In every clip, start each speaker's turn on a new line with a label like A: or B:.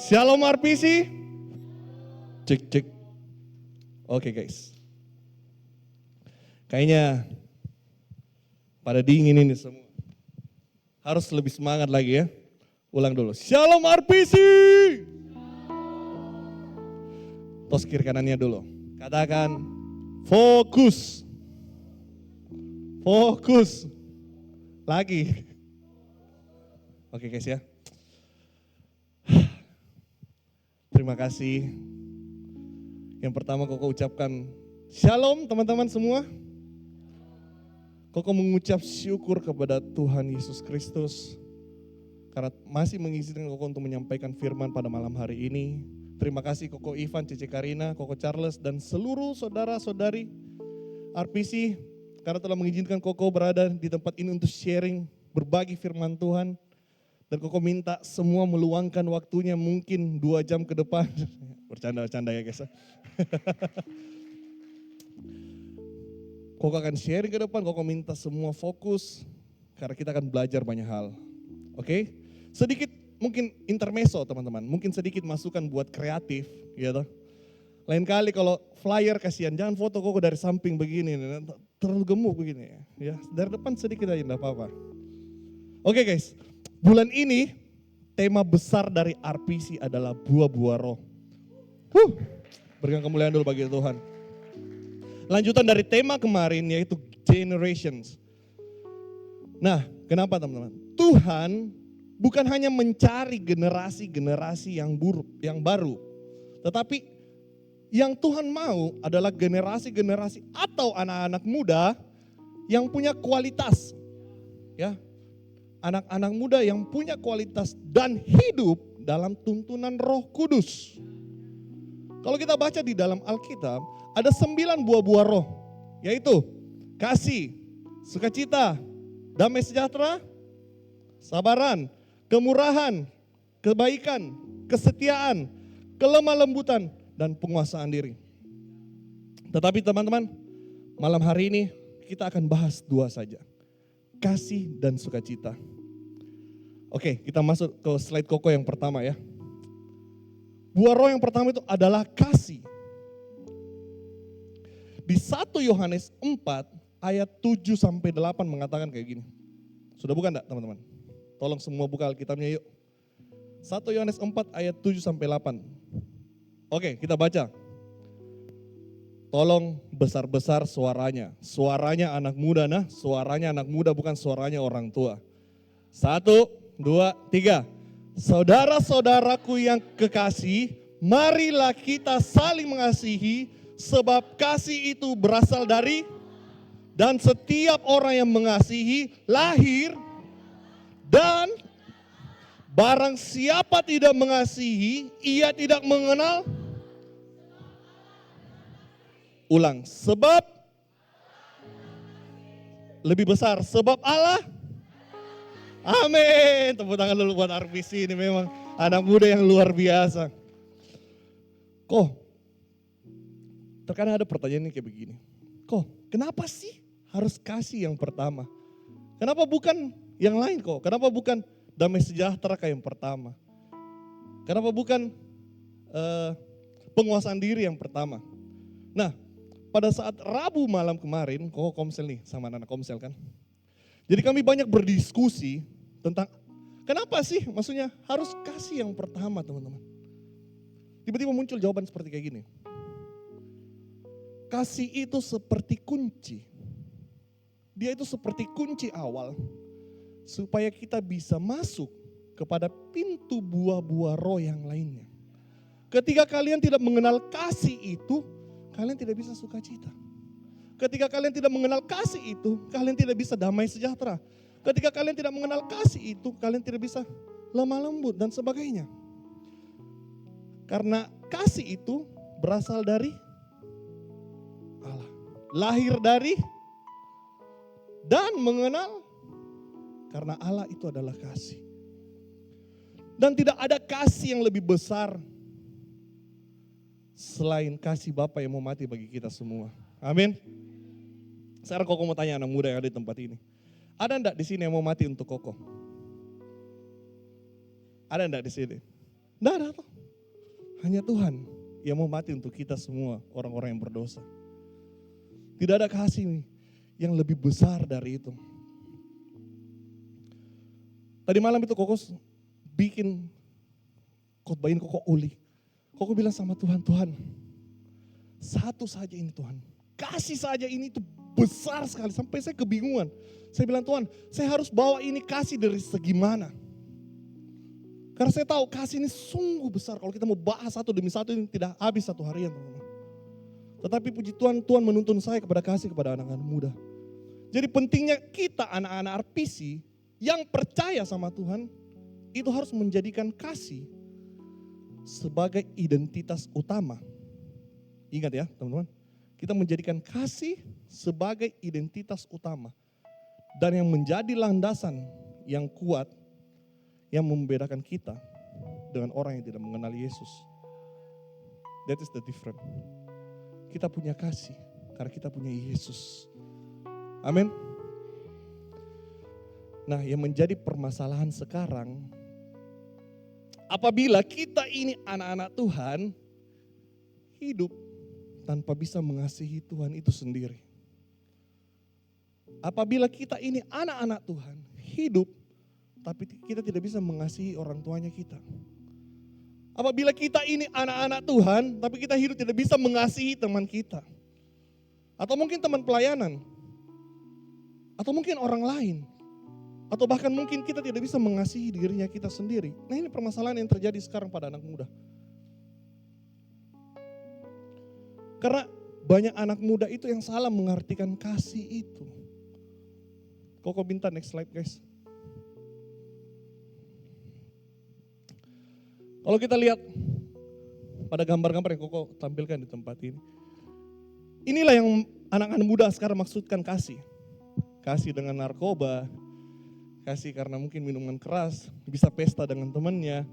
A: Shalom RPC. Cek cek. Oke guys. Kayaknya pada dingin ini semua. Harus lebih semangat lagi ya. Ulang dulu. Shalom RPC. Tos kiri kanannya dulu. Katakan fokus. Fokus. Lagi. Oke guys ya. Terima kasih. Yang pertama Koko ucapkan shalom teman-teman semua. Koko mengucap syukur kepada Tuhan Yesus Kristus. Karena masih mengizinkan Koko untuk menyampaikan firman pada malam hari ini. Terima kasih Koko Ivan, Cici Karina, Koko Charles dan seluruh saudara-saudari RPC. Karena telah mengizinkan Koko berada di tempat ini untuk sharing, berbagi firman Tuhan. Dan Koko minta semua meluangkan waktunya mungkin 2 jam ke depan. Bercanda-bercanda ya guys. Koko akan sharing ke depan, Koko minta semua fokus. Karena kita akan belajar banyak hal. Oke? Sedikit mungkin intermezzo teman-teman. Mungkin sedikit masukan buat kreatif. Gitu. Lain kali kalau flyer kasihan, jangan foto Koko dari samping begini. Terlalu gemuk begini ya. Dari depan sedikit aja enggak apa-apa. Oke guys. Bulan ini tema besar dari RPC adalah buah-buah roh. Berikan kemuliaan dulu bagi Tuhan. Lanjutan dari tema kemarin yaitu generations. Nah, kenapa teman-teman? Tuhan bukan hanya mencari generasi-generasi yang baru. Tetapi yang Tuhan mau adalah generasi-generasi atau anak-anak muda yang punya kualitas. Ya. Anak-anak muda yang punya kualitas dan hidup dalam tuntunan Roh Kudus. Kalau kita baca di dalam Alkitab, ada 9 buah-buah roh, yaitu kasih, sukacita, damai sejahtera, sabaran, kemurahan, kebaikan, kesetiaan, kelemah lembutan, dan penguasaan diri. Tetapi teman-teman, malam hari ini kita akan bahas 2 saja. Kasih dan sukacita. Oke, kita masuk ke slide Koko yang pertama ya. Buah roh yang pertama itu adalah kasih. Di 1 Yohanes 4 ayat 7 sampai 8 mengatakan kayak gini. Sudah bukan enggak teman-teman? Tolong semua buka Alkitabnya yuk. 1 Yohanes 4 ayat 7 sampai 8. Oke, kita baca. Tolong besar-besar suaranya. Suaranya anak muda nah, suaranya anak muda bukan suaranya orang tua. 1, 2, 3. Saudara-saudaraku yang kekasih, marilah kita saling mengasihi sebab kasih itu berasal dari dan setiap orang yang mengasihi lahir dan barang siapa tidak mengasihi, ia tidak mengenal. Ulang, sebab lebih besar, sebab Allah. Amin. Tepuk tangan dulu buat RPC ini memang anak muda yang luar biasa. Terkadang ada pertanyaan ini kayak begini. Kenapa sih harus kasih yang pertama? Kenapa bukan yang lain kok? Kenapa bukan damai sejahtera kayak yang pertama? Kenapa bukan penguasaan diri yang pertama? Nah, pada saat Rabu malam kemarin, Koko komsel nih sama anak komsel kan. Jadi kami banyak berdiskusi tentang kenapa sih maksudnya harus kasih yang pertama teman-teman. Tiba-tiba muncul jawaban seperti kayak gini. Kasih itu seperti kunci. Dia itu seperti kunci awal supaya kita bisa masuk kepada pintu buah-buah roh yang lainnya. Ketika kalian tidak mengenal kasih itu, kalian tidak bisa sukacita. Ketika kalian tidak mengenal kasih itu, kalian tidak bisa damai sejahtera. Ketika kalian tidak mengenal kasih itu, kalian tidak bisa lemah lembut dan sebagainya. Karena kasih itu berasal dari Allah. Lahir dari dan mengenal karena Allah itu adalah kasih. Dan tidak ada kasih yang lebih besar selain kasih Bapa yang mau mati bagi kita semua. Amin. Sekarang Koko mau tanya anak muda yang ada di tempat ini. Ada enggak di sini yang mau mati untuk Koko? Ada enggak di sini? Enggak ada tuh. Hanya Tuhan yang mau mati untuk kita semua, orang-orang yang berdosa. Tidak ada kasih yang lebih besar dari itu. Tadi malam itu Koko bikin khotbah ini, Koko uli. Koko bilang sama Tuhan, Tuhan, satu saja ini Tuhan. Kasih saja ini itu besar sekali, sampai saya kebingungan. Saya bilang, Tuhan, saya harus bawa ini kasih dari segi mana? Karena saya tahu kasih ini sungguh besar. Kalau kita mau bahas satu demi satu ini tidak habis satu harian, teman-teman. Tetapi puji Tuhan, Tuhan menuntun saya kepada kasih kepada anak-anak muda. Jadi pentingnya kita anak-anak RPC yang percaya sama Tuhan, itu harus menjadikan kasih sebagai identitas utama. Ingat ya teman-teman, kita menjadikan kasih sebagai identitas utama. Dan yang menjadi landasan yang kuat, yang membedakan kita dengan orang yang tidak mengenal Yesus. That is the difference. Kita punya kasih karena kita punya Yesus. Amin. Nah, yang menjadi permasalahan sekarang, apabila kita ini anak-anak Tuhan, hidup tanpa bisa mengasihi Tuhan itu sendiri. Apabila kita ini anak-anak Tuhan, hidup tapi kita tidak bisa mengasihi orang tuanya kita. Apabila kita ini anak-anak Tuhan, tapi kita hidup tidak bisa mengasihi teman kita. Atau mungkin teman pelayanan. Atau mungkin orang lain. Atau bahkan mungkin kita tidak bisa mengasihi dirinya kita sendiri. Nah, ini permasalahan yang terjadi sekarang pada anak muda. Karena banyak anak muda itu yang salah mengartikan kasih itu. Koko minta next slide guys. Kalau kita lihat pada gambar-gambar yang Koko tampilkan di tempat ini. Inilah yang anak-anak muda sekarang maksudkan kasih. Kasih dengan narkoba, kasih karena mungkin minuman keras, bisa pesta dengan temannya.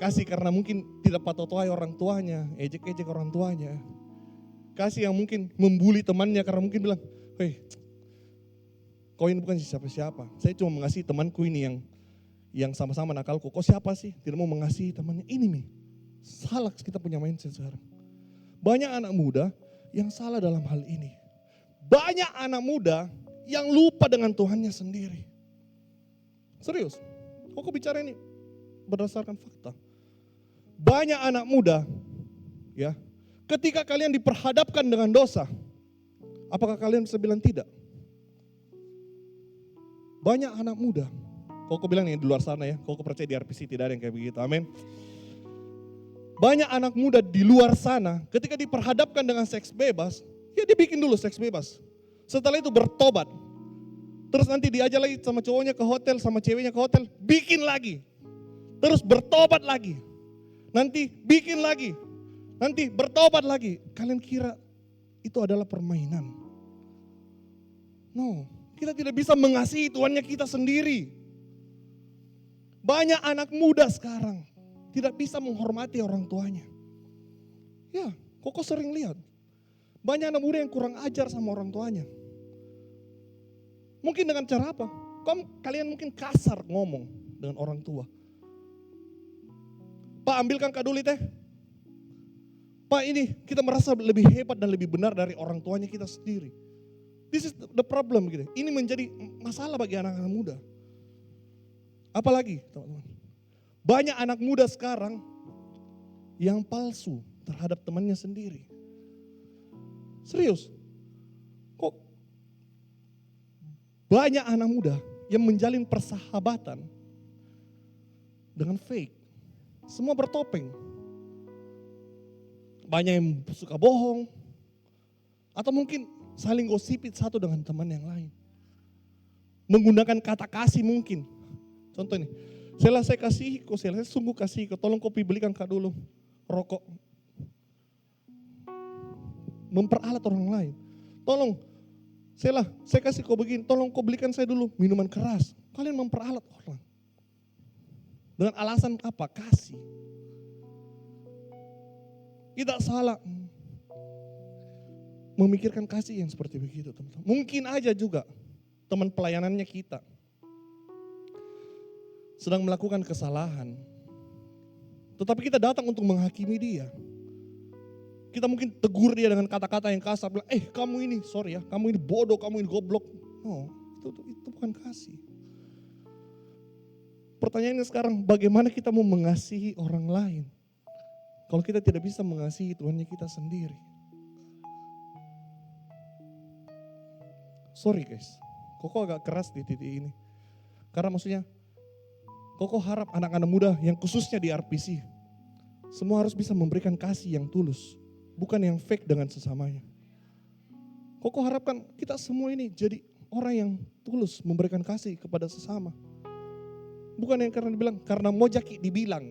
A: Kasih karena mungkin tidak patotoai orang tuanya, ejek-ejek orang tuanya. Kasih yang mungkin membuli temannya karena mungkin bilang, hei, kau ini bukan siapa-siapa. Saya cuma mengasihi temanku ini yang sama-sama nakalku. Kok siapa sih? Tidak mau mengasihi temannya. Ini nih, salah kita punya mindset sekarang. Banyak anak muda yang salah dalam hal ini. Banyak anak muda yang lupa dengan Tuhannya sendiri. Serius, kok bicara ini berdasarkan fakta. Banyak anak muda, ya, ketika kalian diperhadapkan dengan dosa, apakah kalian bisa bilang tidak? Banyak anak muda. Koko bilang nih di luar sana ya, Koko percaya di RPC tidak ada yang kayak begitu, amin. Banyak anak muda di luar sana ketika diperhadapkan dengan seks bebas, ya dia bikin dulu seks bebas. Setelah itu bertobat. Terus nanti diajak lagi sama cowoknya ke hotel, sama ceweknya ke hotel, bikin lagi. Terus bertobat lagi. Nanti bikin lagi. Nanti bertobat lagi. Kalian kira itu adalah permainan? No, kita tidak bisa mengasihi Tuhannya kita sendiri. Banyak anak muda sekarang tidak bisa menghormati orang tuanya. Ya, Koko sering lihat. Banyak anak muda yang kurang ajar sama orang tuanya. Mungkin dengan cara apa? Kalian mungkin kasar ngomong dengan orang tua. Pak, ambilkan kak dulu teh. Pak, ini kita merasa lebih hebat dan lebih benar dari orang tuanya kita sendiri. This is the problem gitu. Ini menjadi masalah bagi anak-anak muda. Apalagi teman-teman, banyak anak muda sekarang yang palsu terhadap temannya sendiri. Serius, kok banyak anak muda yang menjalin persahabatan dengan fake. Semua bertopeng. Banyak yang suka bohong. Atau mungkin saling gosipin satu dengan teman yang lain. Menggunakan kata kasih mungkin. Contoh ini, saya kasih kok, saya sungguh kasih kok, tolong kopi belikan kak dulu rokok. Memperalat orang lain. Tolong, saya kasih kok begini, tolong kok belikan saya dulu minuman keras. Kalian memperalat orang. Dengan alasan apa? Kasih. Tidak salah memikirkan kasih yang seperti begitu, teman-teman. Mungkin aja juga teman pelayanannya kita sedang melakukan kesalahan. Tetapi kita datang untuk menghakimi dia. Kita mungkin tegur dia dengan kata-kata yang kasar, bilang, kamu ini, sorry ya, kamu ini bodoh, kamu ini goblok. No, itu bukan kasih. Pertanyaannya sekarang, bagaimana kita mau mengasihi orang lain kalau kita tidak bisa mengasihi Tuhannya kita sendiri? Sorry guys, Koko agak keras di titik ini. Karena maksudnya, Koko harap anak-anak muda yang khususnya di RPC, semua harus bisa memberikan kasih yang tulus, bukan yang fake dengan sesamanya. Koko harapkan kita semua ini jadi orang yang tulus memberikan kasih kepada sesama. Bukan yang karena dibilang, karena mau jaki dibilang,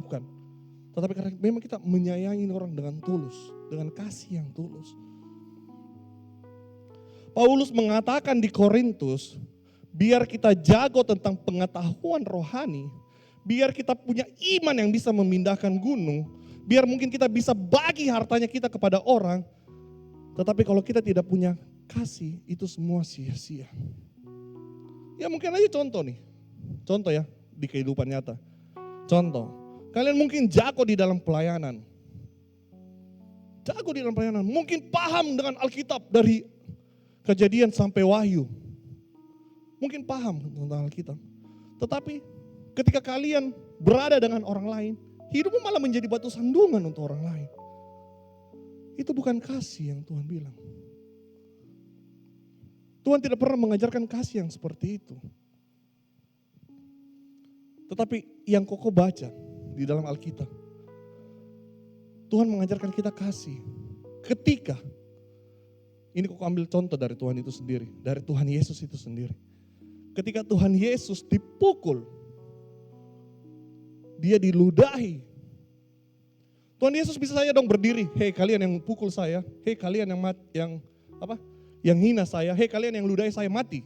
A: bukan. Tetapi karena memang kita menyayangi orang dengan tulus, dengan kasih yang tulus. Paulus mengatakan di Korintus, biar kita jago tentang pengetahuan rohani, biar kita punya iman yang bisa memindahkan gunung, biar mungkin kita bisa bagi hartanya kita kepada orang, tetapi kalau kita tidak punya kasih, itu semua sia-sia. Ya mungkin aja contoh nih, contoh ya di kehidupan nyata. Contoh, kalian mungkin jago di dalam pelayanan. Jago di dalam pelayanan, mungkin paham dengan Alkitab dari Kejadian sampai Wahyu. Mungkin paham tentang Alkitab. Tetapi ketika kalian berada dengan orang lain, hidupmu malah menjadi batu sandungan untuk orang lain. Itu bukan kasih yang Tuhan bilang. Tuhan tidak pernah mengajarkan kasih yang seperti itu. Tetapi yang Koko baca di dalam Alkitab, Tuhan mengajarkan kita kasih ketika, ini Koko ambil contoh dari Tuhan itu sendiri, dari Tuhan Yesus itu sendiri. Ketika Tuhan Yesus dipukul, dia diludahi. Tuhan Yesus bisa saja dong berdiri, hei kalian yang pukul saya, hei kalian yang hina saya, hei kalian yang ludahi saya, mati.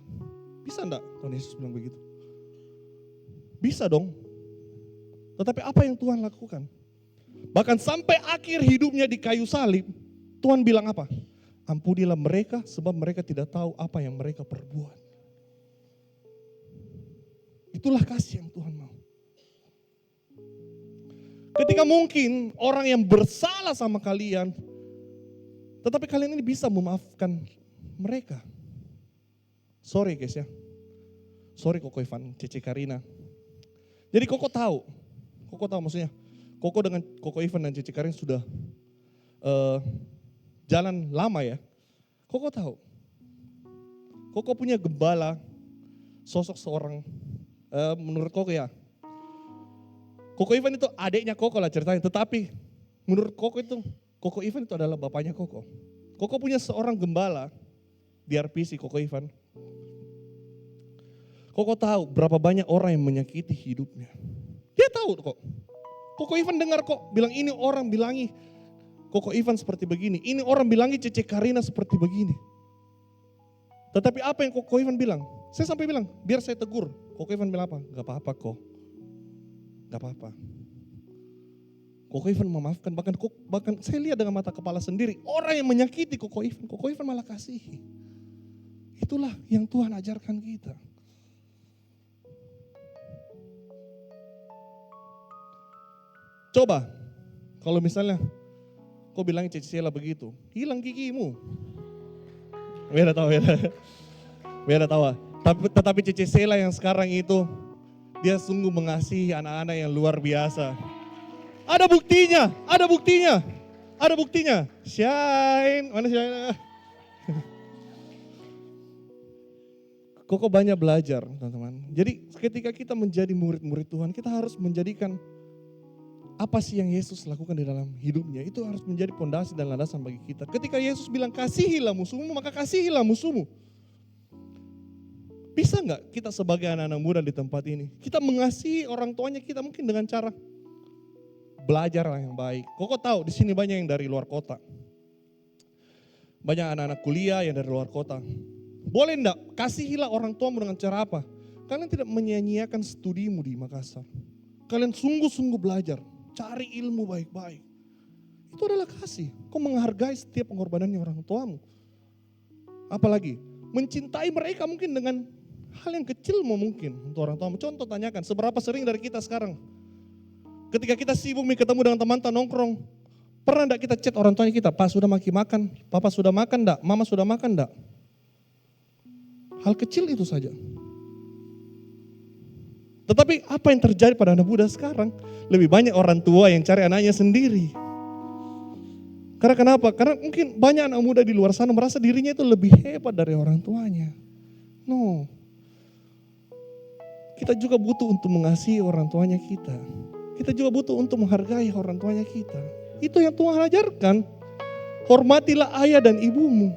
A: Bisa enggak Tuhan Yesus bilang begitu? Bisa dong. Tetapi apa yang Tuhan lakukan? Bahkan sampai akhir hidupnya di kayu salib, Tuhan bilang apa? Ampunilah mereka sebab mereka tidak tahu apa yang mereka perbuat. Itulah kasih yang Tuhan mau. Ketika mungkin orang yang bersalah sama kalian, tetapi kalian ini bisa memaafkan mereka. Sorry guys ya. Sorry Koko Ivan, Cece Karina. Jadi Koko tahu maksudnya. Koko dengan Koko Ivan dan Cece Karina sudah jalan lama ya. Koko tahu. Koko punya gembala, sosok seorang, menurut Koko ya. Koko Ivan itu adiknya Koko lah ceritanya. Tetapi menurut Koko itu, Koko Ivan itu adalah bapaknya Koko. Koko punya seorang gembala di RPC Koko Ivan. Koko tahu berapa banyak orang yang menyakiti hidupnya. Dia tahu kok. Koko Ivan dengar kok, bilang ini orang bilangi Koko Ivan seperti begini. Ini orang bilangi Cece Karina seperti begini. Tetapi apa yang Koko Ivan bilang? Saya sampai bilang, biar saya tegur. Koko Ivan bilang apa? Gak apa-apa kok. Gak apa-apa. Koko Ivan memaafkan. Bahkan saya lihat dengan mata kepala sendiri. Orang yang menyakiti Koko Ivan malah kasihi. Itulah yang Tuhan ajarkan kita. Coba, kalau misalnya kau bilang Cece Sela begitu, hilang gigimu. Beda tahu. Tetapi Cece Sela yang sekarang itu, dia sungguh mengasihi anak-anak yang luar biasa. Ada buktinya. Shine, mana Shine? Koko banyak belajar teman-teman. Jadi ketika kita menjadi murid-murid Tuhan, kita harus menjadikan apa sih yang Yesus lakukan di dalam hidupnya, itu harus menjadi pondasi dan landasan bagi kita. Ketika Yesus bilang kasihilah musuhmu, maka kasihilah musuhmu. Bisa nggak kita sebagai anak-anak muda di tempat ini, kita mengasihi orang tuanya kita mungkin dengan cara belajar yang baik. Koko tahu di sini banyak yang dari luar kota. Banyak anak-anak kuliah yang dari luar kota. Boleh enggak kasihilah orang tuamu dengan cara apa? Kalian tidak menyia-nyiakan studimu di Makassar. Kalian sungguh-sungguh belajar. Cari ilmu baik-baik. Itu adalah kasih. Kau menghargai setiap pengorbanannya orang tuamu. Apalagi mencintai mereka mungkin dengan hal yang kecil mungkin untuk orang tuamu. Contoh tanyakan, seberapa sering dari kita sekarang Ketika kita sibuk ketemu dengan teman-teman nongkrong, pernah enggak kita chat orang tuanya kita, Pak sudah makan, Papa sudah makan enggak, Mama sudah makan enggak? Hal kecil itu saja. Tetapi apa yang terjadi pada anak muda sekarang? Lebih banyak orang tua yang cari anaknya sendiri. Karena kenapa? Karena mungkin banyak anak muda di luar sana merasa dirinya itu lebih hebat dari orang tuanya. No. Kita juga butuh untuk mengasihi orang tuanya kita. Kita juga butuh untuk menghargai orang tuanya kita. Itu yang Tuhan ajarkan. Hormatilah ayah dan ibumu.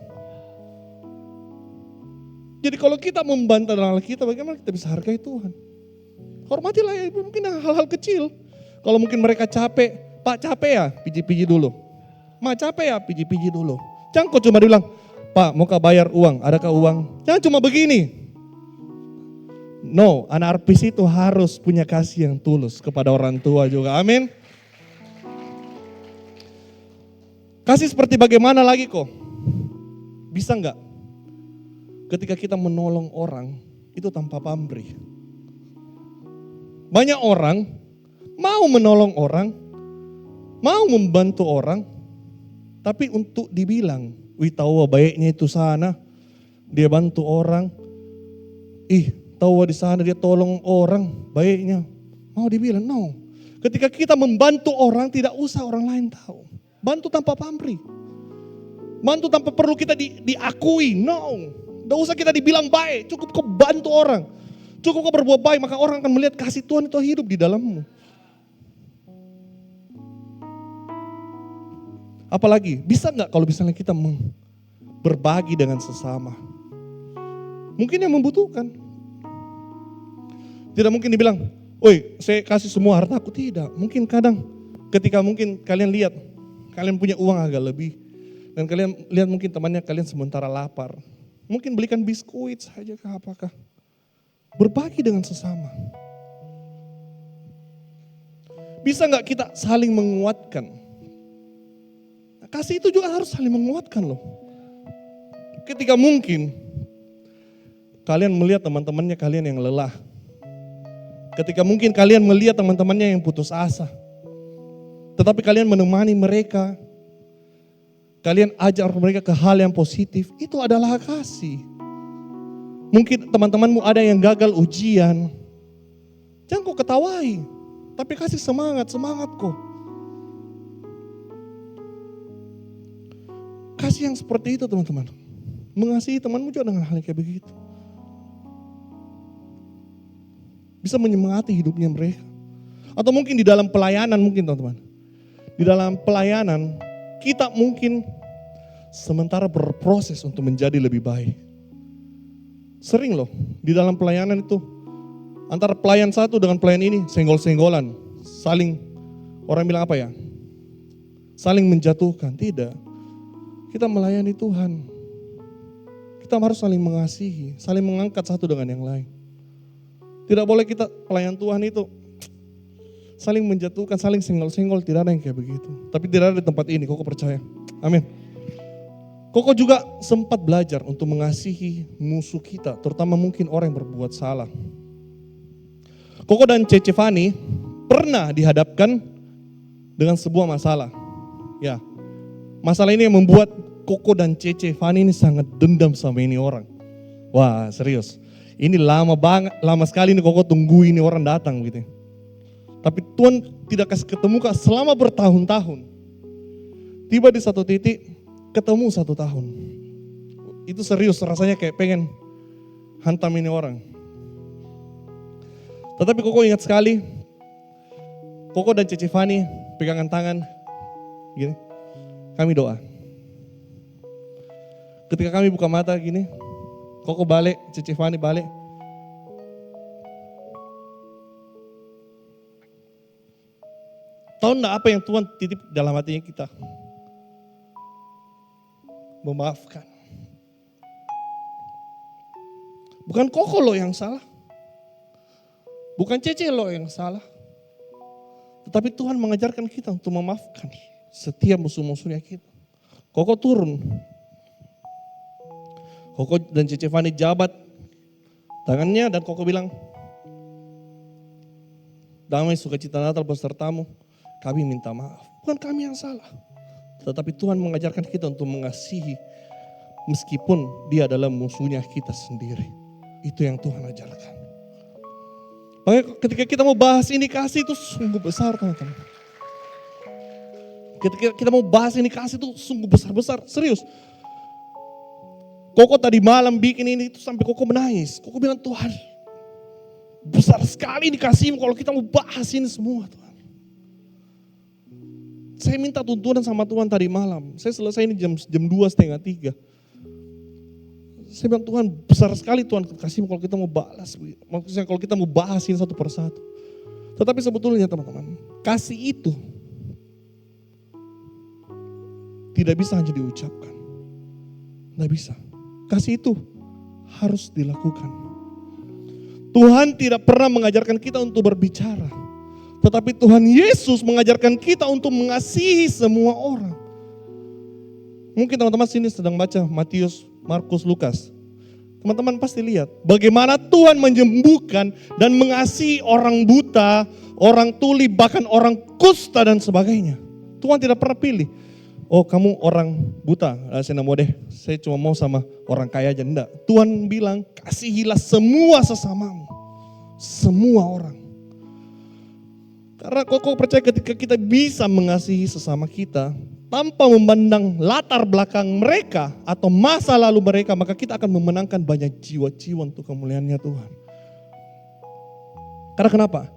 A: Jadi kalau kita membantah hal kita, bagaimana kita bisa hargai Tuhan? Hormatilah ayah ibu, mungkin hal-hal kecil. Kalau mungkin mereka capek, Pak capek ya, piji-piji dulu. Ma capek ya, piji-piji dulu. Jangan kau cuma bilang, Pak mau kau bayar uang, adakah uang? Jangan cuma begini. No, anak arpis itu harus punya kasih yang tulus kepada orang tua juga, amin. Kasih seperti bagaimana lagi kok? Bisa enggak? Ketika kita menolong orang, itu tanpa pamrih. Banyak orang mau menolong orang, mau membantu orang, tapi untuk dibilang, wih tahu baiknya itu sana, dia bantu orang, tahu di sana dia tolong orang, baiknya. Mau dibilang, no. Ketika kita membantu orang, tidak usah orang lain tahu. Bantu tanpa pamrih. Bantu tanpa perlu kita diakui, no. Tidak usah kita dibilang baik, cukup kau bantu orang. Cukup kau berbuat baik, maka orang akan melihat kasih Tuhan itu hidup di dalammu. Apalagi, bisa nggak kalau misalnya kita berbagi dengan sesama? Mungkin yang membutuhkan. Tidak mungkin dibilang, oi saya kasih semua hartaku, tidak. Mungkin kadang ketika mungkin kalian lihat, kalian punya uang agak lebih. Dan kalian lihat mungkin temannya kalian sementara lapar. Mungkin belikan biskuit saja kah apakah. Berbagi dengan sesama. Bisa nggak kita saling menguatkan? Kasih itu juga harus saling menguatkan loh. Ketika mungkin kalian melihat teman-temannya kalian yang lelah. Ketika mungkin kalian melihat teman-temannya yang putus asa. Tetapi kalian menemani mereka. Kalian ajar mereka ke hal yang positif. Itu adalah kasih. Mungkin teman-temanmu ada yang gagal ujian. Jangan kau ketawai. Tapi kasih semangat kok. Kasih yang seperti itu teman-teman. Mengasihi temanmu juga dengan hal yang kayak begitu. Bisa menyemangati hidupnya mereka. Atau mungkin di dalam pelayanan mungkin teman-teman. Di dalam pelayanan kita mungkin sementara berproses untuk menjadi lebih baik. Sering loh di dalam pelayanan itu antara pelayan satu dengan pelayan ini senggol-senggolan. Saling, orang bilang apa ya? Saling menjatuhkan, tidak. Kita melayani Tuhan. Kita harus saling mengasihi, saling mengangkat satu dengan yang lain. Tidak boleh kita pelayan Tuhan itu saling menjatuhkan, saling senggol-senggol, tidak ada yang kayak begitu. Tapi tidak ada di tempat ini, Koko percaya. Amin. Koko juga sempat belajar untuk mengasihi musuh kita, terutama mungkin orang yang berbuat salah. Koko dan Cece Fani pernah dihadapkan dengan sebuah masalah. Ya, masalah ini yang membuat Koko dan Cece Fani ini sangat dendam sama ini orang. Wah serius, ini lama sekali nih Koko tunggu ini orang datang gitu. Tapi Tuhan tidak kasih ketemu Kak selama bertahun-tahun. Tiba di satu titik, ketemu 1 tahun. Itu serius rasanya kayak pengen hantam ini orang. Tetapi Koko ingat sekali, Koko dan Cece Fani pegangan tangan, gini, kami doa. Ketika kami buka mata gini, Koko balik, Cece Fani balik. Tahu enggak apa yang Tuhan titip dalam hatinya kita? Memaafkan. Bukan Koko loh yang salah. Bukan Cece loh yang salah. Tetapi Tuhan mengajarkan kita untuk memaafkan setiap musuh-musuhnya kita. Koko turun. Koko dan Cece Fani jabat tangannya dan Koko bilang, damai sukacita Natal besertamu, kami minta maaf. Bukan kami yang salah. Tetapi Tuhan mengajarkan kita untuk mengasihi meskipun dia adalah musuhnya kita sendiri. Itu yang Tuhan ajarkan. Makanya ketika kita mau bahas ini, kasih itu sungguh besar, teman-teman. Ketika kita mau bahas ini, kasih itu sungguh besar-besar, serius. Koko tadi malam bikin ini itu sampai Koko menangis. Koko bilang, Tuhan, besar sekali ini kasih-Mu kalau kita mau bahas ini semua, Tuhan. Saya minta tuntunan sama Tuhan tadi malam. Saya selesai ini jam 2:30, 3. Saya bilang, Tuhan, besar sekali Tuhan kasih-Mu kalau kita mau balas. Maksudnya kalau kita mau bahas ini satu persatu. Tetapi sebetulnya teman-teman, kasih itu tidak bisa hanya diucapkan. Tidak bisa. Kasih itu harus dilakukan. Tuhan tidak pernah mengajarkan kita untuk berbicara. Tetapi Tuhan Yesus mengajarkan kita untuk mengasihi semua orang. Mungkin teman-teman sini sedang baca Matius, Markus, Lukas. Teman-teman pasti lihat bagaimana Tuhan menyembuhkan dan mengasihi orang buta, orang tuli, bahkan orang kusta dan sebagainya. Tuhan tidak pernah pilih, oh kamu orang buta, saya mau deh, saya cuma mau sama orang kaya aja. Enggak, Tuhan bilang kasihilah semua sesamamu, semua orang. Karena kok percaya ketika kita bisa mengasihi sesama kita, tanpa memandang latar belakang mereka atau masa lalu mereka, maka kita akan memenangkan banyak jiwa-jiwa untuk kemuliaannya Tuhan. Karena kenapa?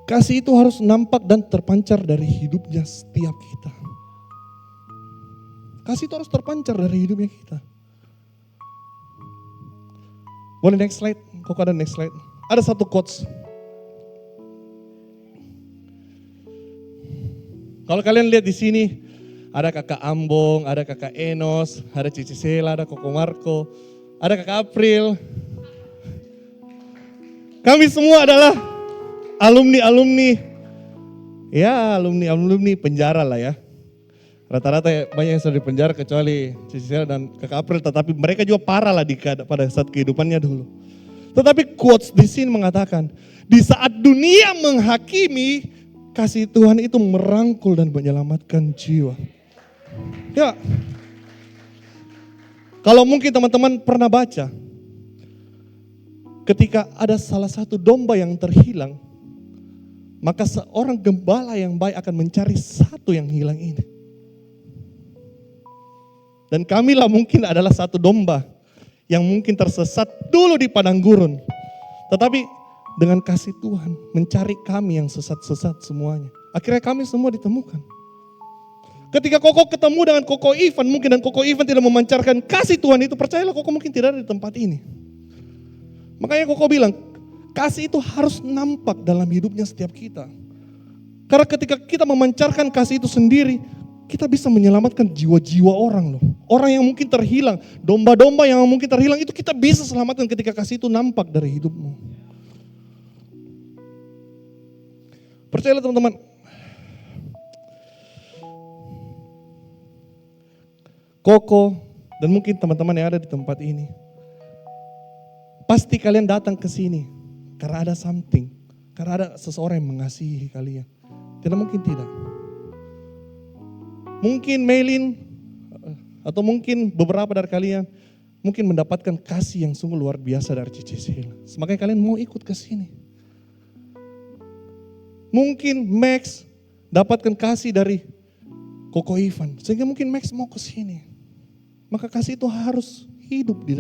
A: Kasih itu harus nampak dan terpancar dari hidupnya setiap kita. Kasih itu harus terpancar dari hidupnya kita. Boleh next slide? Kok ada next slide? Ada satu quotes. Kalau kalian lihat di sini, ada kakak Ambong, ada kakak Enos, ada Cici Sela, ada Koko Marco, ada kakak April. Kami semua adalah alumni-alumni, ya alumni penjara lah ya. Rata-rata banyak yang sudah di penjara kecuali Cici Sela dan kakak April, tetapi mereka juga parah lah pada saat kehidupannya dulu. Tetapi quotes di sini mengatakan, di saat dunia menghakimi, kasih Tuhan itu merangkul dan menyelamatkan jiwa. Ya, kalau mungkin teman-teman pernah baca, ketika ada salah satu domba yang terhilang, maka seorang gembala yang baik akan mencari satu yang hilang ini. Dan kamilah mungkin adalah satu domba yang mungkin tersesat dulu di padang gurun. Tetapi dengan kasih Tuhan mencari kami yang sesat-sesat semuanya. Akhirnya kami semua ditemukan. Ketika Koko ketemu dengan Koko Ivan mungkin dan Koko Ivan tidak memancarkan kasih Tuhan itu, percayalah Koko mungkin tidak ada di tempat ini. Makanya Koko bilang, kasih itu harus nampak dalam hidupnya setiap kita. Karena ketika kita memancarkan kasih itu sendiri, kita bisa menyelamatkan jiwa-jiwa orang loh. Orang yang mungkin terhilang, domba-domba yang mungkin terhilang itu kita bisa selamatkan ketika kasih itu nampak dari hidupmu. Percayalah teman-teman, Koko dan mungkin teman-teman yang ada di tempat ini, pasti kalian datang ke sini karena ada something, karena ada seseorang yang mengasihi kalian. Tidak mungkin tidak. Mungkin Melin atau mungkin beberapa dari kalian mungkin mendapatkan kasih yang sungguh luar biasa dari Cici Sela. Makanya kalian mau ikut ke sini. Mungkin Max dapatkan kasih dari Koko Ivan, sehingga mungkin Max mau ke sini. Maka kasih itu harus hidup di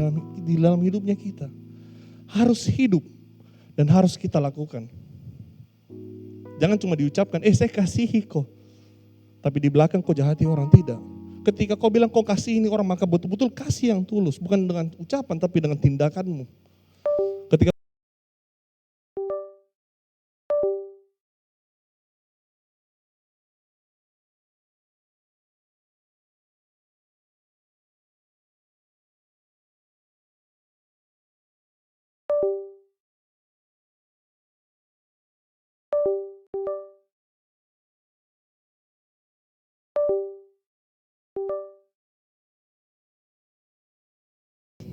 A: dalam hidupnya kita. Harus hidup dan harus kita lakukan. Jangan cuma diucapkan, saya kasihi kok. Tapi di belakang kau jahati orang, tidak. Ketika kau bilang kau kasih ini orang, maka betul-betul kasih yang tulus. Bukan dengan ucapan tapi dengan tindakanmu. Ketika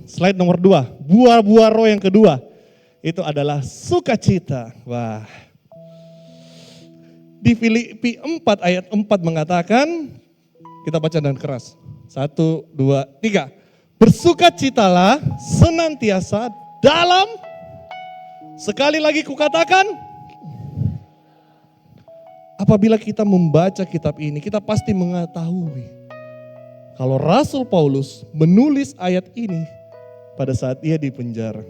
A: slide nomor 2, buah-buah roh yang kedua, itu adalah sukacita. Wah, Di Filipi 4 ayat 4 mengatakan, kita baca dengan keras. 1, 2, 3. Bersukacitalah senantiasa dalam, sekali lagi kukatakan, apabila kita membaca kitab ini, kita pasti mengetahui kalau Rasul Paulus menulis ayat ini pada saat ia di penjara.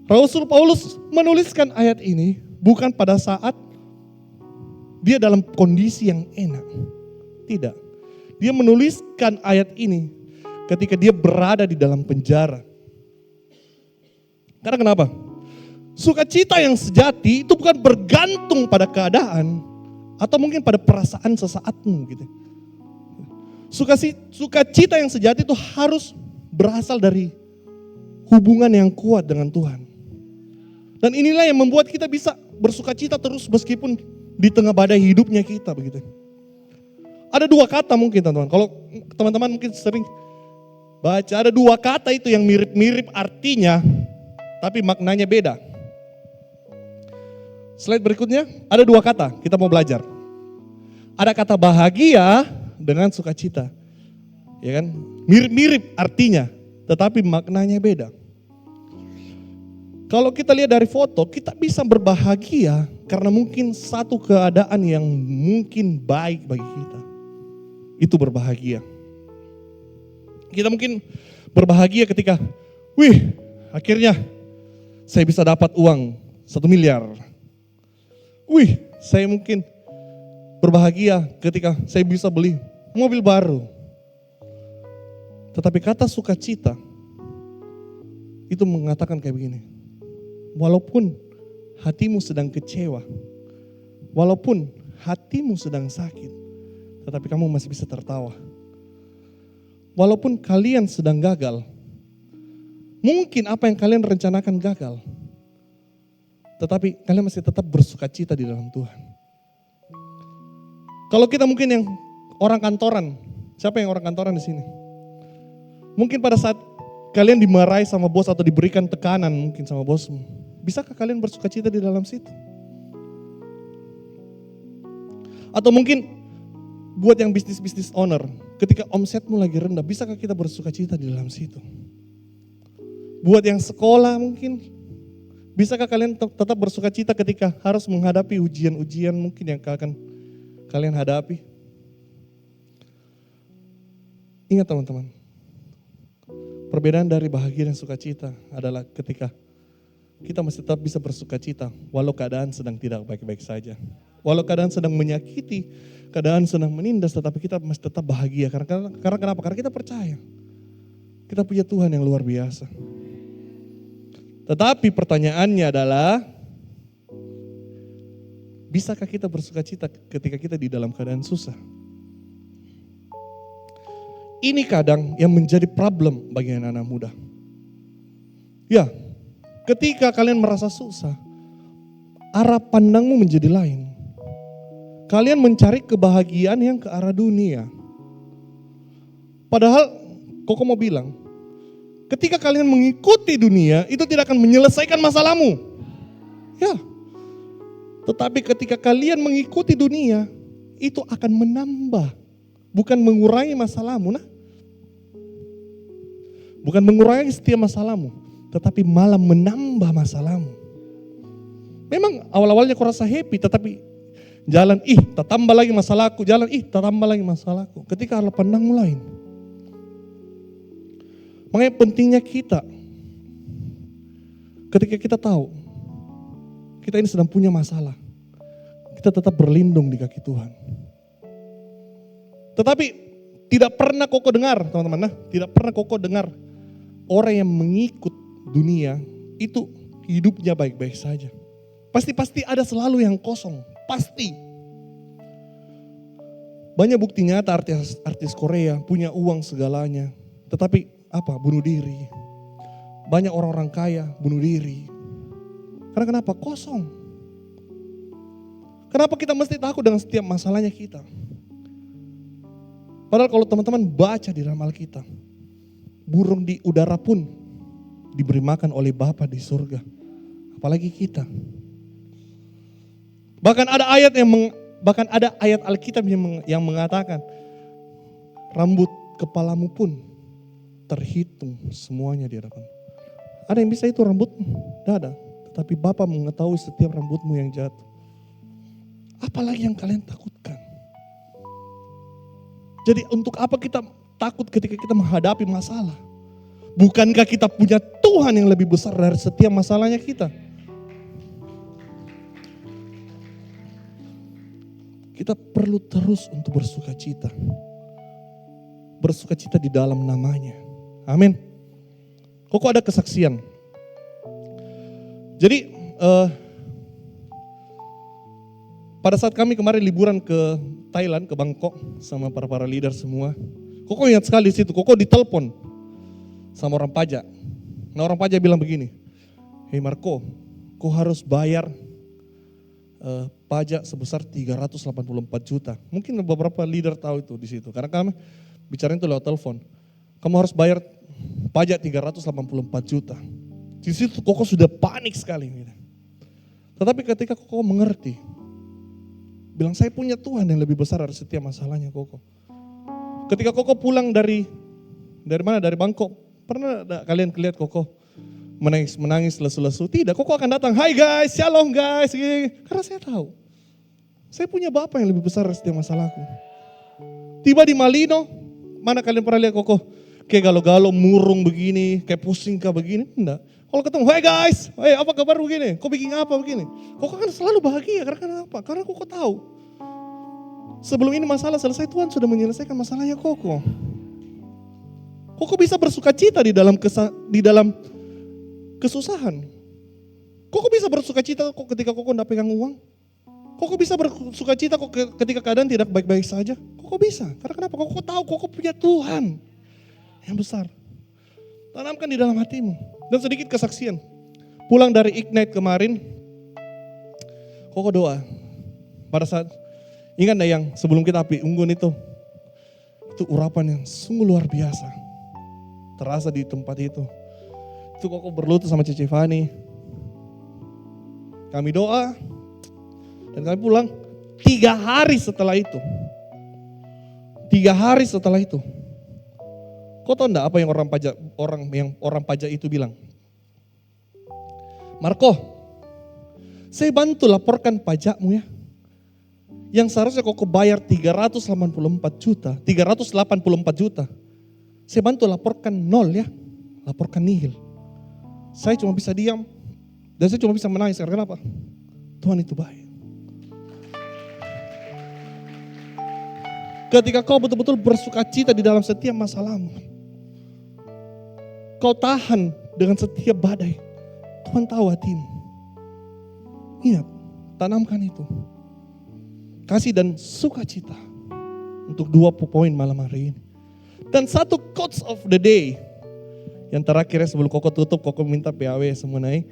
A: Rasul Paulus menuliskan ayat ini bukan pada saat dia dalam kondisi yang enak. Tidak. Dia menuliskan ayat ini ketika dia berada di dalam penjara. Karena kenapa? Sukacita yang sejati itu bukan bergantung pada keadaan atau mungkin pada perasaan sesaatmu gitu. Sukacita yang sejati itu harus berasal dari hubungan yang kuat dengan Tuhan. Dan inilah yang membuat kita bisa bersukacita terus meskipun di tengah badai hidupnya kita begitu. Ada 2 kata mungkin teman-teman. Kalau teman-teman mungkin sering baca, ada 2 kata itu yang mirip-mirip artinya, tapi maknanya beda. Slide berikutnya, ada 2 kata kita mau belajar. Ada kata bahagia dengan sukacita. Ya kan? Mirip-mirip artinya, tetapi maknanya beda. Kalau kita lihat dari foto, kita bisa berbahagia karena mungkin satu keadaan yang mungkin baik bagi kita. Itu berbahagia. Kita mungkin berbahagia ketika, akhirnya saya bisa dapat uang 1 miliar. Saya mungkin berbahagia ketika saya bisa beli mobil baru. Tetapi kata sukacita itu mengatakan kayak begini. Walaupun hatimu sedang kecewa, walaupun hatimu sedang sakit, tetapi kamu masih bisa tertawa. Walaupun kalian sedang gagal, mungkin apa yang kalian rencanakan gagal, tetapi kalian masih tetap bersukacita di dalam Tuhan. Kalau kita mungkin yang orang kantoran, siapa yang orang kantoran di sini? Mungkin pada saat kalian dimarahi sama bos atau diberikan tekanan mungkin sama bosmu, bisakah kalian bersukacita di dalam situ? Atau mungkin buat yang bisnis owner, ketika omsetmu lagi rendah, bisakah kita bersukacita di dalam situ? Buat yang sekolah mungkin, bisakah kalian tetap bersukacita ketika harus menghadapi ujian-ujian mungkin yang akan kalian hadapi? Ingat teman-teman, perbedaan dari bahagia dan sukacita adalah ketika kita masih tetap bisa bersukacita walau keadaan sedang tidak baik-baik saja. Walau keadaan sedang menyakiti, keadaan sedang menindas, tetapi kita masih tetap bahagia. Karena kenapa? Karena kita percaya. Kita punya Tuhan yang luar biasa. Tetapi pertanyaannya adalah, bisakah kita bersukacita ketika kita di dalam keadaan susah? Ini kadang yang menjadi problem bagi anak-anak muda. Ya, ketika kalian merasa susah, arah pandangmu menjadi lain. Kalian mencari kebahagiaan yang ke arah dunia. Padahal, Koko mau bilang, ketika kalian mengikuti dunia, itu tidak akan menyelesaikan masalahmu. Ya, tetapi ketika kalian mengikuti dunia, itu akan menambah, bukan mengurangi masalahmu. Bukan mengurangi setiap masalahmu, tetapi malah menambah masalahmu. Memang awal-awalnya kau rasa happy, tetapi jalan, tak tambah lagi masalahku, jalan, tak tambah lagi masalahku. Ketika arah pandangmu lain. Makanya pentingnya kita, ketika kita tahu, kita ini sedang punya masalah, kita tetap berlindung di kaki Tuhan. Tetapi tidak pernah Koko dengar, teman-teman, tidak pernah Koko dengar orang yang mengikut dunia itu hidupnya baik-baik saja. Pasti ada selalu yang kosong, pasti. Banyak bukti nyata artis Korea punya uang segalanya, tetapi bunuh diri. Banyak orang-orang kaya bunuh diri. Karena kenapa? Kosong. Kenapa kita mesti takut dengan setiap masalahnya kita? Padahal kalau teman-teman baca di dalam Alkitab, burung di udara pun diberi makan oleh Bapa di surga. Apalagi kita. Bahkan ada ayat Alkitab yang mengatakan rambut kepalamu pun terhitung semuanya di hadapan. Ada yang bisa itu rambutmu? Tidak ada. Tetapi Bapa mengetahui setiap rambutmu yang jatuh. Apalagi yang kalian takutkan? Jadi untuk apa kita takut ketika kita menghadapi masalah? Bukankah kita punya Tuhan yang lebih besar dari setiap masalahnya kita? Kita perlu terus untuk bersuka cita. Bersuka cita di dalam namanya. Amin. Koko ada kesaksian. Jadi pada saat kami kemarin liburan ke Thailand, ke Bangkok sama para leader semua. Koko ingat sekali di situ, Koko ditelepon sama orang pajak. Nah orang pajak bilang begini, "Hei Marco, kau harus bayar pajak sebesar 384 juta. Mungkin beberapa leader tahu itu di situ. Karena kami bicara itu lewat telepon. Kamu harus bayar pajak 384 juta. Di situ Koko sudah panik sekali. Tetapi ketika Koko mengerti, bilang saya punya Tuhan yang lebih besar dari setiap masalahnya Koko. Ketika Koko pulang dari mana? Dari Bangkok. Pernah kalian lihat Koko menangis lesu-lesu? Tidak, Koko akan datang. Hai guys, shalom guys. Karena saya tahu, saya punya Bapa yang lebih besar dari setiap masalahku. Tiba di Malino, mana kalian pernah lihat Koko? Kayak galau-galau, murung begini, kayak pusing kah begini? Enggak. Kalau ketemu, hai guys, hey, apa kabar begini? Kok bikin apa begini? Koko kan selalu bahagia, karena apa? Karena Koko tahu, sebelum ini masalah selesai, Tuhan sudah menyelesaikan masalahnya Koko. Koko bisa bersuka cita di dalam kesusahan. Koko bisa bersuka cita ketika Koko tidak pegang uang. Koko bisa bersuka cita ketika keadaan tidak baik-baik saja. Koko bisa. Karena kenapa? Koko tahu Koko punya Tuhan yang besar. Tanamkan di dalam hatimu. Dan sedikit kesaksian. Pulang dari Ignite kemarin, Koko doa. Pada saat, ingat gak yang sebelum kita api unggun itu urapan yang sungguh luar biasa. Terasa di tempat itu. Itu Koko berlutut sama Cici Fani. Kami doa dan kami pulang 3 hari setelah itu. 3 hari setelah itu. Kau tahu enggak apa yang orang pajak itu bilang? Marco, saya bantu laporkan pajakmu ya. Yang seharusnya kau bayar 384 juta. Saya bantu laporkan 0 ya. Laporkan nihil. Saya cuma bisa diam dan saya cuma bisa menangis. Karena apa? Tuhan itu baik. Ketika kau betul-betul bersuka cita di dalam setiap masalahmu, kau tahan dengan setiap badai, Tuhan tahu hatimu. Ingat, tanamkan itu. Kasih dan sukacita untuk 2 poin malam hari ini. Dan 1 quotes of the day. Yang terakhir sebelum Koko tutup, Koko minta PAW semua naik.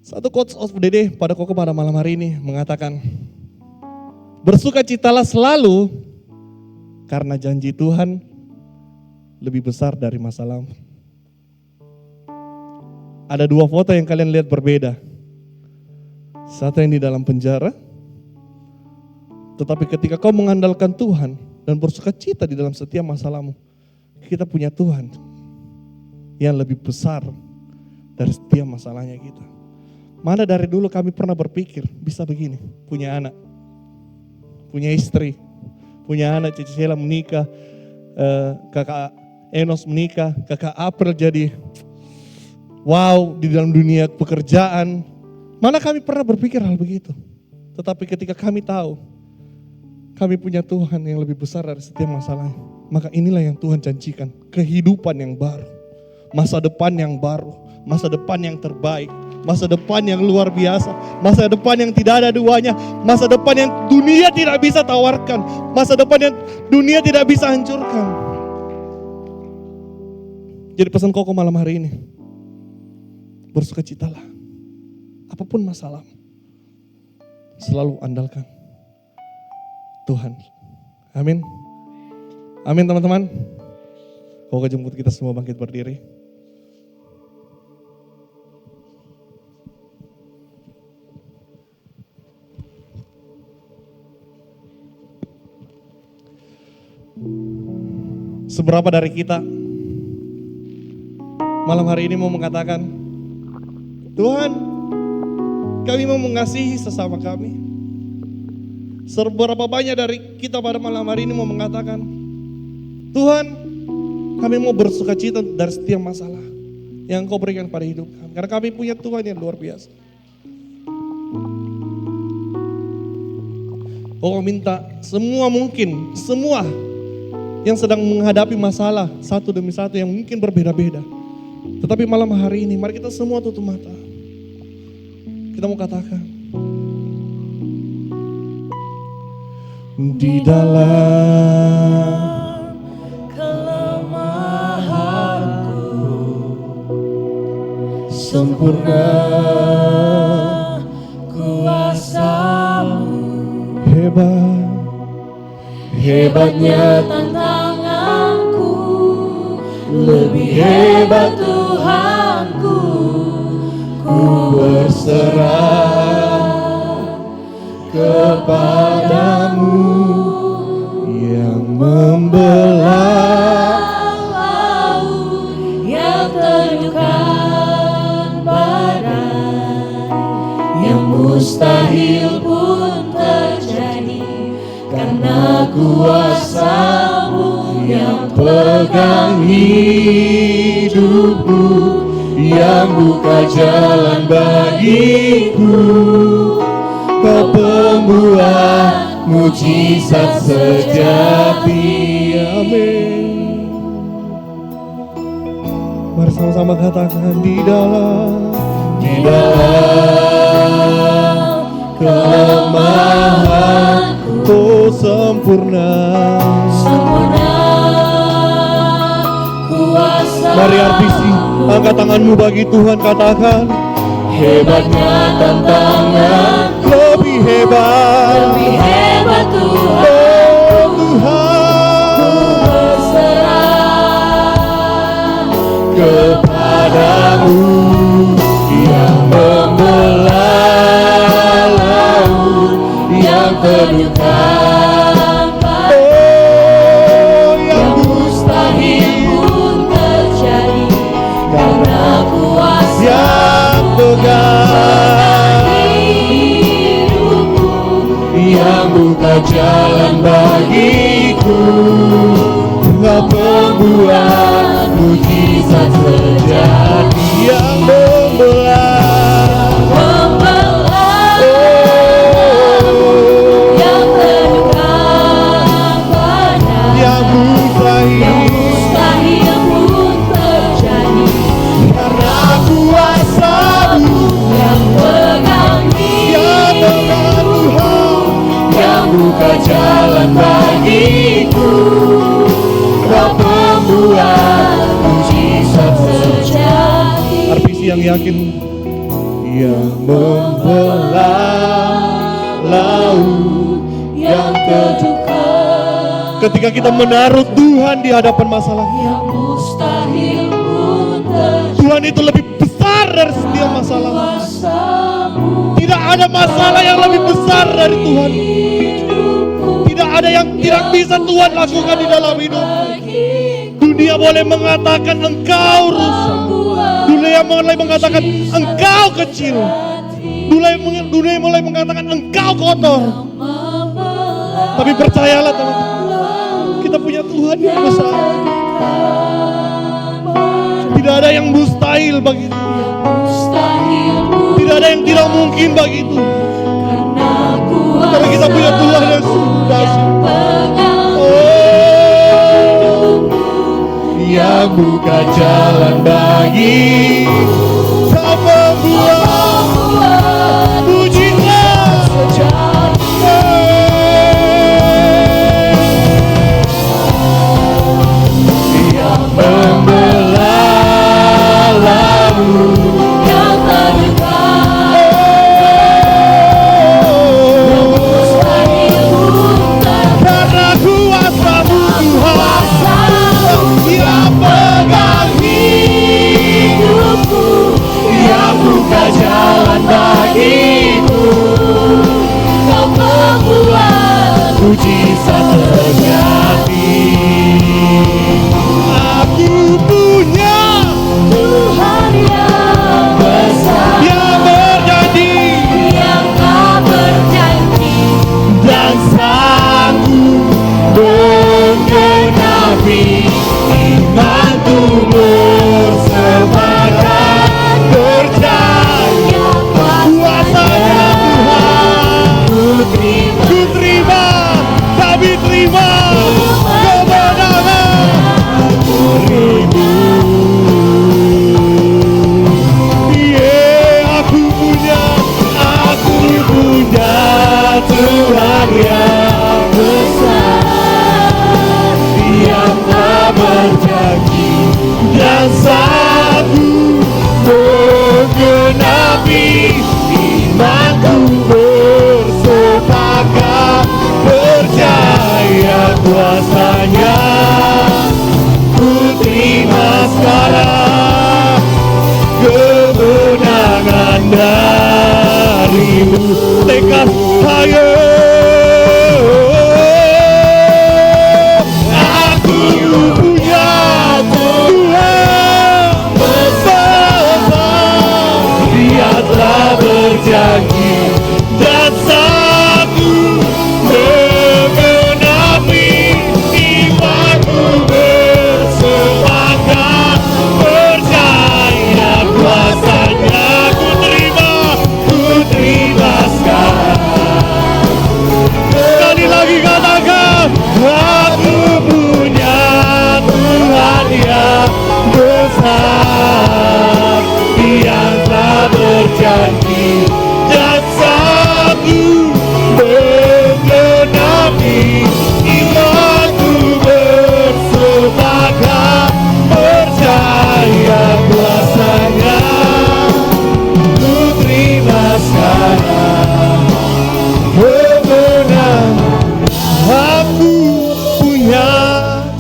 A: 1 quotes of the day pada Koko pada malam hari ini mengatakan, bersukacitalah selalu karena janji Tuhan lebih besar dari masalahmu. Ada 2 foto yang kalian lihat berbeda. Satu yang di dalam penjara. Tetapi ketika kau mengandalkan Tuhan dan bersuka cita di dalam setiap masalahmu, kita punya Tuhan yang lebih besar dari setiap masalahnya kita. Mana dari dulu kami pernah berpikir bisa begini, punya anak, punya istri, punya anak, Cici Sheila menikah, kakak Enos menikah, kakak April jadi wow di dalam dunia pekerjaan. Mana kami pernah berpikir hal begitu. Tetapi ketika kami tahu kami punya Tuhan yang lebih besar dari setiap masalahnya, maka inilah yang Tuhan janjikan. Kehidupan yang baru, masa depan yang baru, masa depan yang terbaik, masa depan yang luar biasa, masa depan yang tidak ada duanya, masa depan yang dunia tidak bisa tawarkan, masa depan yang dunia tidak bisa hancurkan. Jadi pesan Koko malam hari ini, bersukacitalah. Apapun masalah, selalu andalkan Tuhan. Amin. Amin teman-teman. Koko jemput kita semua bangkit berdiri. Seberapa dari kita malam hari ini mau mengatakan, Tuhan, kami mau mengasihi sesama kami. Seberapa banyak dari kita pada malam hari ini mau mengatakan, Tuhan, kami mau bersuka cita dari setiap masalah yang Kau berikan pada hidup kami. Karena kami punya Tuhan yang luar biasa. Kau minta semua mungkin, semua yang sedang menghadapi masalah satu demi satu yang mungkin berbeda-beda. Tetapi malam hari ini mari kita semua tutup mata. Kita mau katakan, di dalam
B: kelemahanku sempurna kuasa-Mu. Hebatnya tantanganku, lebih hebat Tuhanku. Ku berserah kepadamu
A: yang membelah
B: laut, yang teduhkan badai, yang mustahil pun terjadi karena kuasa-Mu. Yang pegang hidupku, yang buka jalan bagiku. Kau pembuat mujizat sejati.
A: Amin. Mari sama-sama katakan, di dalam
B: kelemahanku
A: Kau sempurna.
B: Kuasa.
A: Mari RPC, angkat tanganmu bagi Tuhan, katakan,
B: Hebatnya tantangan,
A: lebih hebat
B: Tuhan.
A: Oh Tuhan,
B: berserah
A: kepadamu
B: yang membelah laut, yang teduhkan badai, yang mustahil pun terjadi karena kuasa
A: yang pegang
B: hidupku,
A: yang buka jalan bagiku. Engkau pembuat mujizat sejati yang membelah
B: yang teduhkan badai,
A: yang
B: mustahil pun terjadi
A: karena kuasa-Mu
B: yang pegang
A: yang dengan Tuhan
B: yang buka jalan bagiku. Kau pembuat mujizat sejati.
A: RPC yang yakin, yang membelah laut
B: yang teduhkan,
A: ketika kita menaruh Tuhan di hadapan masalah.
B: yang mustahil pun terjadi
A: Tuhan itu lebih besar dari setiap masalah.
B: kuasa-Mu.
A: Tidak ada masalah yang lebih besar dari Tuhan. Tidak ada yang tidak bisa Tuhan lakukan di dalam hidup. Dunia boleh mengatakan engkau rusak. Dunia mulai mengatakan engkau kecil. Dunia mulai mengatakan engkau kotor. Tapi percayalah teman-teman, kita punya Tuhan yang besar. Tidak ada yang mustahil bagi Tuhan. Tidak ada yang tidak mungkin bagi Tuhan. Karena kita punya Tuhan yang sungguh dahsyat. Oh, yang buka jalan bagi Kau membuat mujizat yang membelah laut
B: Yang teduhkan mustahil pun terjadi
A: karena kuasa-Mu Tuhan yang pegang
B: hidup
A: terima kemenangan. Aku punya Tuhan yang besar, yang tak berjanji dan sanggup menggenapi imanku. Bersepakat percaya kuasanya, ku terima sekarang kemenangan darimu. Tekad ayo, aku punya Tuhan besar, Dia telah berjanji dan sanggup menggenapi imanku. Bersepakat percaya kuasanya, ku terima sekarang. Sekali lagi katakan, aku punya Tuhan yang besar, Dia telah berjanji dan sanggup menggenapi imanku. Bersepakat percaya kuasanya, ku terima sekarang kemenangan. Aku punya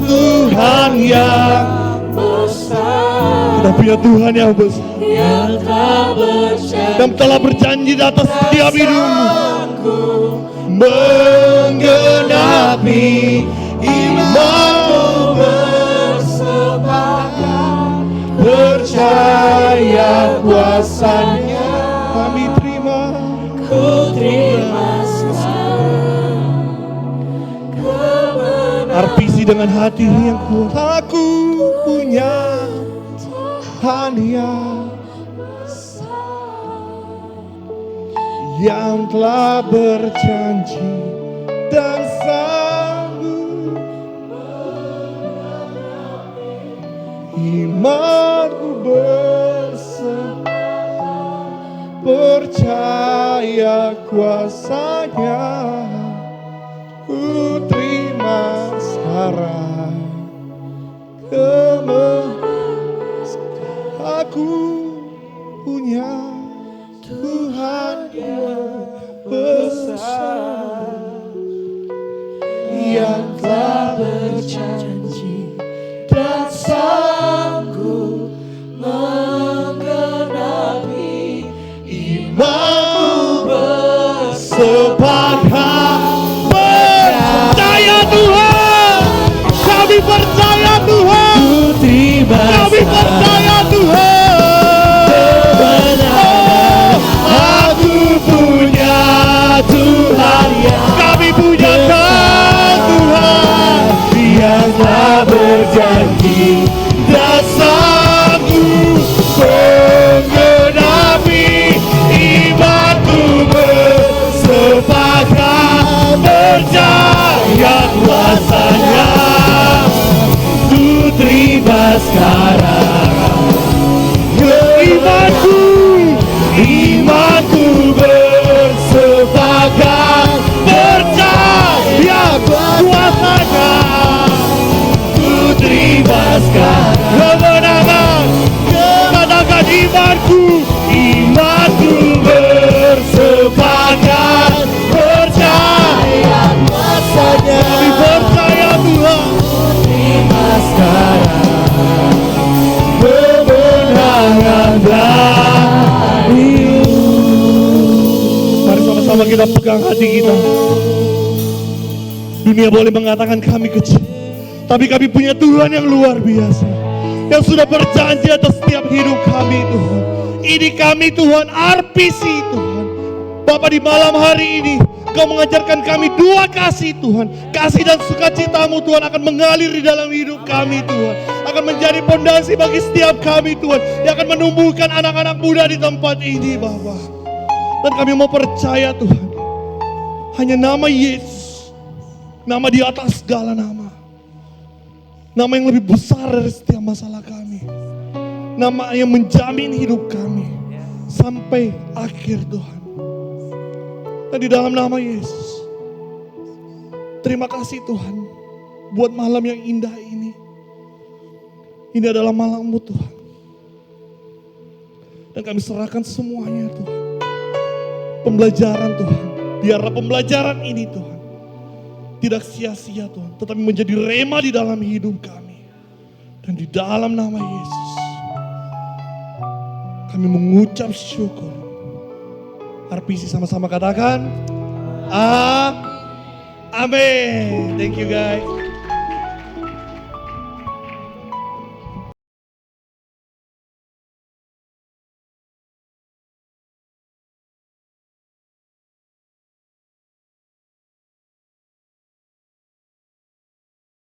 A: Tuhan yang besar. Kita punya Tuhan yang besar,
B: yang tak berjanji
A: yang telah berjanji di atas setiap hidupmu, menggenapi imanmu. Bersepakat percaya kuasanya, kami terima,
B: ku terima sekarang kemenangan.
A: RPC dengan hati yang kuat. Aku punya Tuhan yang telah berjanji dan sanggup imanku. Bersepakat percaya kuasanya, ku terima sekarang aku punya Tuhan yang besar, yang telah berjanji dan sanggup menggenapi imanku. Bersepakat percaya Tuhan, kami percaya Tuhan, kami percaya Tuhan. Aku punya Tuhan yang, kami punya Tuhan yang telah berjanji dan sanggup menggenapi imanku. Bersepakat percaya kuasanya, ku terima sekarang imanku. Bersepakat percaya kuasanya, ku terima sekarang kemenangan. Katakan imanku bersepakat percaya kuasanya, kami percaya Tuhan. Terima sekarang kemenangan darimu. Mari sama-sama kita pegang hati kita. Dunia boleh mengatakan kami kecil, tapi kami punya Tuhan yang luar biasa, yang sudah berjanji atas setiap hidup kami Tuhan. Ini kami Tuhan, RPC Tuhan. Bapa, di malam hari ini Kau mengajarkan kami dua kasih Tuhan. Kasih dan sukacitamu Tuhan akan mengalir di dalam hidup kami Tuhan, akan menjadi pondasi bagi setiap kami Tuhan, yang akan menumbuhkan anak-anak muda di tempat ini Bapa. Dan kami mau percaya Tuhan, hanya nama Yesus Nama di atas segala nama. Nama yang lebih besar dari setiap masalah kami. Nama yang menjamin hidup kami sampai akhir Tuhan. Dan di dalam nama Yesus, terima kasih Tuhan buat malam yang indah ini. Ini adalah malam-Mu Tuhan. Dan kami serahkan semuanya Tuhan. Pembelajaran Tuhan. Biarlah pembelajaran ini Tuhan tidak sia-sia Tuhan, tetapi menjadi rema di dalam hidup kami. Dan di dalam nama Yesus, kami mengucap syukur. RPC sama-sama katakan, Amin. Thank you guys.